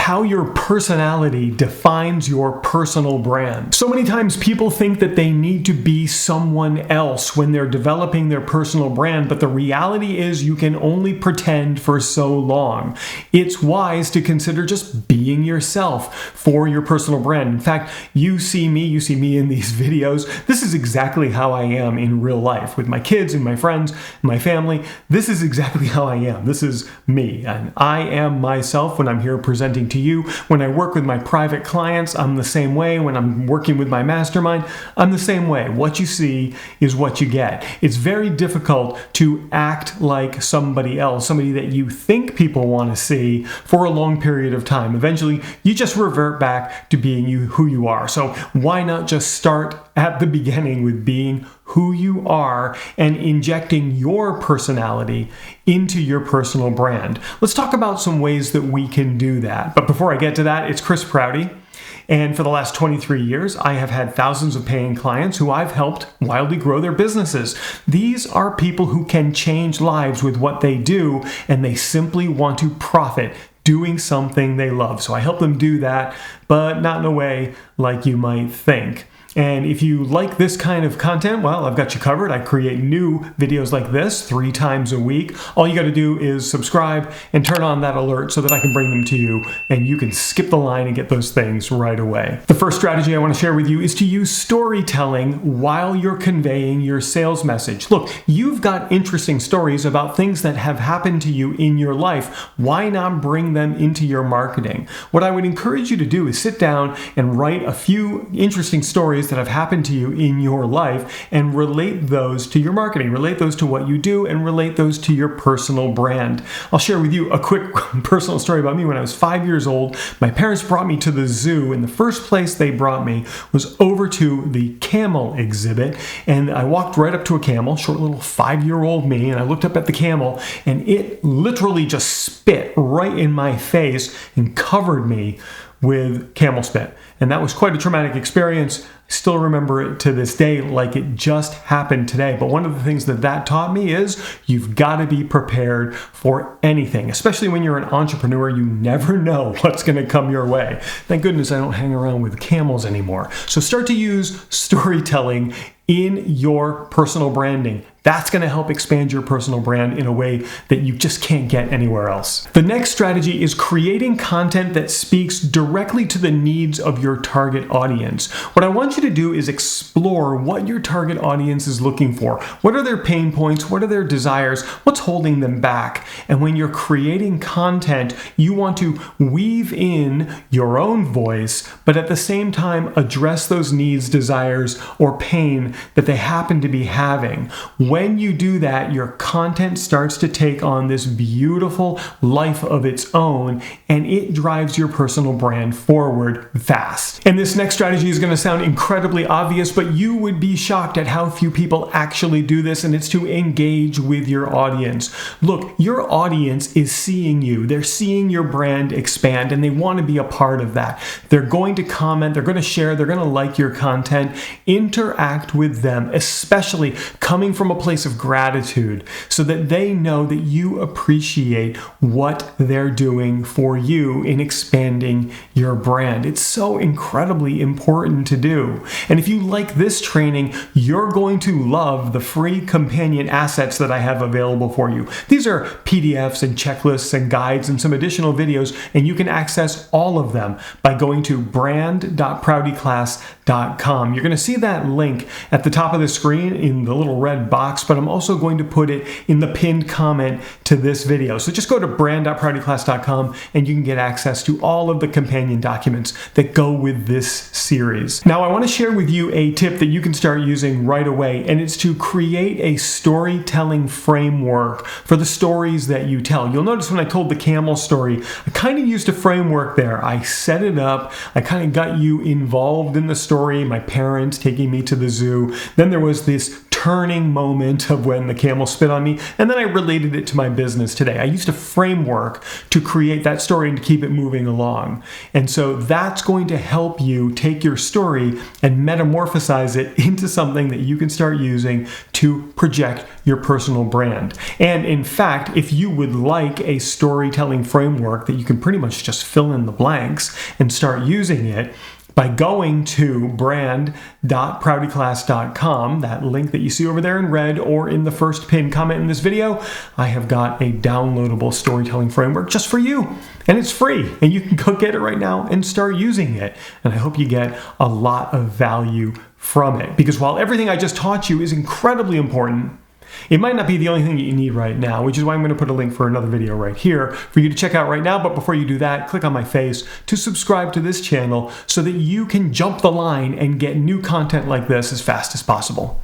how your personality defines your personal brand. So many times people think that they need to be someone else when they're developing their personal brand, but the reality is you can only pretend for so long. It's wise to consider just being yourself for your personal brand. In fact, you see me in these videos. This is exactly how I am in real life with my kids and my friends, and my family. This is exactly how I am. This is me, and I am myself when I'm here presenting to you. When I work with my private clients, I'm the same way. When I'm working with my mastermind, I'm the same way. What you see is what you get. It's very difficult to act like somebody else, somebody that you think people want to see for a long period of time. Eventually, you just revert back to being who you are. So why not just start at the beginning with being who you are and injecting your personality into your personal brand? Let's talk about some ways that we can do that. But before I get to that, it's Chris Prouty. And for the last 23 years, I have had thousands of paying clients who I've helped wildly grow their businesses. These are people who can change lives with what they do, and they simply want to profit doing something they love. So I help them do that, but not in a way like you might think. And if you like this kind of content, well, I've got you covered. I create new videos like this 3 times a week. All you got to do is subscribe and turn on that alert so that I can bring them to you and you can skip the line and get those things right away. The first strategy I want to share with you is to use storytelling while you're conveying your sales message. Look, you've got interesting stories about things that have happened to you in your life. Why not bring them into your marketing? What I would encourage you to do is sit down and write a few interesting stories that have happened to you in your life and relate those to your marketing, relate those to what you do, and relate those to your personal brand. I'll share with you a quick personal story about me. When I was 5 years old, my parents brought me to the zoo, and the first place they brought me was over to the camel exhibit, and I walked right up to a camel, short little 5-year-old me, and I looked up at the camel, and it literally just spit right in my face and covered me with camel spit. And that was quite a traumatic experience. I still remember it to this day like it just happened today. But one of the things that taught me is you've got to be prepared for anything, especially when you're an entrepreneur. You never know what's going to come your way. Thank goodness I don't hang around with camels anymore. So start to use storytelling in your personal branding. That's going to help expand your personal brand in a way that you just can't get anywhere else. The next strategy is creating content that speaks directly to the needs of your target audience. What I want you to do is explore what your target audience is looking for. What are their pain points? What are their desires? What's holding them back? And when you're creating content, you want to weave in your own voice, but at the same time address those needs, desires, or pain that they happen to be having. When you do that, your content starts to take on this beautiful life of its own, and it drives your personal brand forward fast. And this next strategy is going to sound incredibly obvious, but you would be shocked at how few people actually do this, and it's to engage with your audience. Look, your audience is seeing you. They're seeing your brand expand, and they want to be a part of that. They're going to comment, they're going to share, they're going to like your content. Interact with them, especially coming from a place of gratitude, so that they know that you appreciate what they're doing for you in expanding your brand. It's so incredibly important to do. And if you like this training, you're going to love the free companion assets that I have available for you. These are PDFs and checklists and guides and some additional videos, and you can access all of them by going to brand.proutyclass.com. You're going to see that link at the top of the screen in the little red box, but I'm also going to put it in the pinned comment to this video. So just go to brand.proutyclass.com and you can get access to all of the companion documents that go with this series. Now, I want to share with you a tip that you can start using right away, and it's to create a storytelling framework for the stories that you tell. You'll notice when I told the camel story, I kind of used a framework there. I set it up. I kind of got you involved in the story, my parents taking me to the zoo. Then there was this turning moment of when the camel spit on me, and then I related it to my business today. I used a framework to create that story and to keep it moving along. And so that's going to help you take your story and metamorphosize it into something that you can start using to project your personal brand. And in fact, if you would like a storytelling framework that you can pretty much just fill in the blanks and start using it, by going to brand.proutyclass.com, that link that you see over there in red or in the first pinned comment in this video, I have got a downloadable storytelling framework just for you. And it's free, and you can go get it right now and start using it. And I hope you get a lot of value from it. Because while everything I just taught you is incredibly important, it might not be the only thing that you need right now, which is why I'm going to put a link for another video right here for you to check out right now. But before you do that, click on my face to subscribe to this channel so that you can jump the line and get new content like this as fast as possible.